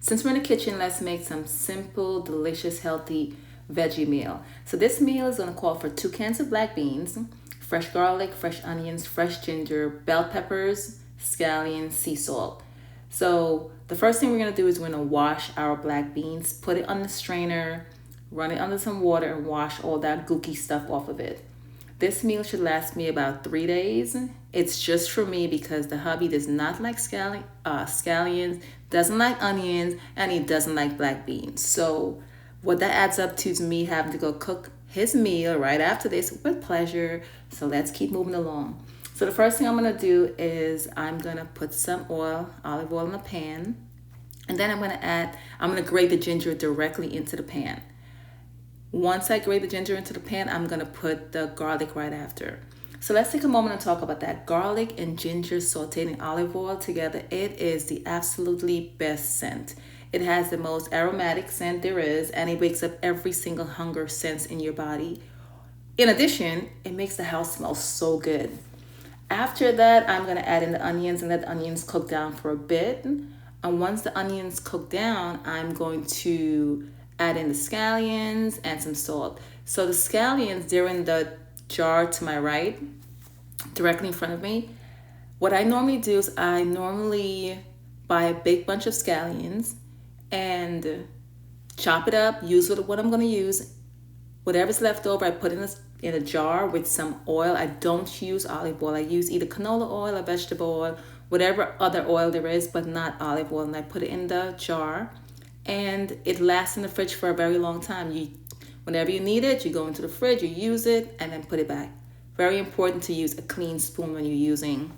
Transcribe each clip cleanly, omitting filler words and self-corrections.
Since we're in the kitchen, let's make some simple, delicious, healthy veggie meal. So this meal is gonna call for 2 cans of black beans, fresh garlic, fresh onions, fresh ginger, bell peppers, scallions, sea salt. So the first thing we're gonna do is we're gonna wash our black beans, put it on the strainer, run it under some water and wash all that gooky stuff off of it. This meal should last me about 3 days. It's just for me because the hubby does not like scallions, doesn't like onions, and he doesn't like black beans. So what that adds up to is me having to go cook his meal right after this with pleasure. So let's keep moving along. So the first thing I'm gonna do is I'm gonna put some oil, olive oil in a pan, and then I'm gonna grate the ginger directly into the pan. Once I grate the ginger into the pan, I'm gonna put the garlic right after. So let's take a moment and talk about that. Garlic and ginger sauteed in olive oil together, it is the absolutely best scent. It has the most aromatic scent there is, and it wakes up every single hunger sense in your body. In addition, it makes the house smell so good. After that, I'm gonna add in the onions and let the onions cook down for a bit. And once the onions cook down, I'm going to add in the scallions and some salt. So the scallions, they're in the jar to my right, directly in front of me. What I normally do is I normally buy a big bunch of scallions and chop it up, use what I'm gonna use. Whatever's left over, I put in a jar with some oil. I don't use olive oil. I use either canola oil or vegetable oil, whatever other oil there is, but not olive oil. And I put it in the jar, and it lasts in the fridge for a very long time. Whenever you need it, you go into the fridge, you use it, and then put it back. Very important to use a clean spoon when you're using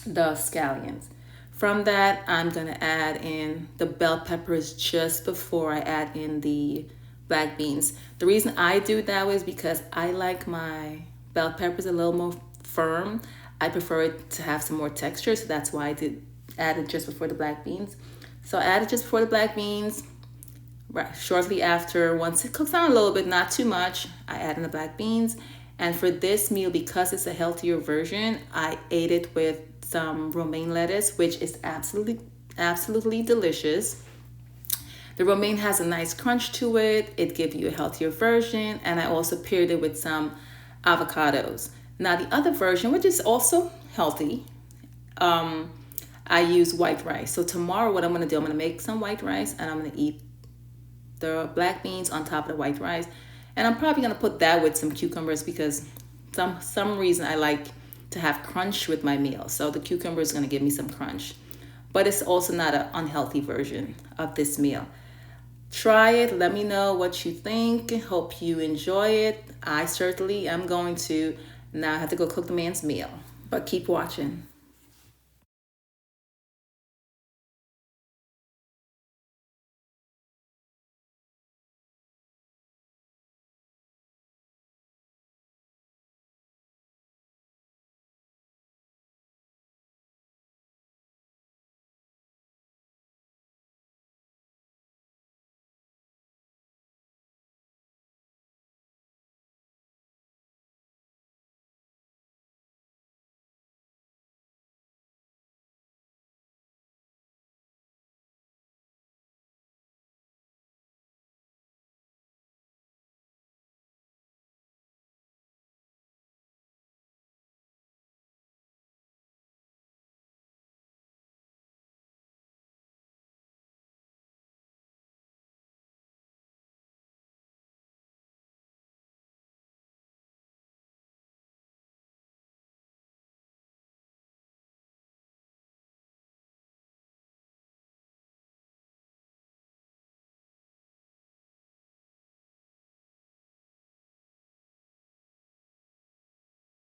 the scallions. From that, I'm gonna add in the bell peppers just before I add in the black beans. The reason I do it that way is because I like my bell peppers a little more firm. I prefer it to have some more texture, so that's why I did add it just before the black beans. So I add it just before the black beans. Right, shortly after, once it cooks down a little bit, not too much, I add in the black beans. And for this meal, because it's a healthier version, I ate it with some romaine lettuce, which is absolutely delicious. The romaine has a nice crunch to it. It gives you a healthier version. And I also paired it with some avocados. Now the other version, which is also healthy, I use white rice. So tomorrow what I'm gonna do, I'm gonna make some white rice and I'm gonna eat the black beans on top of the white rice. And I'm probably gonna put that with some cucumbers because some reason I like to have crunch with my meal. So the cucumber is gonna give me some crunch. But it's also not an unhealthy version of this meal. Try it, let me know what you think. Hope you enjoy it. I certainly am going to. Now I have to go cook the man's meal, but keep watching.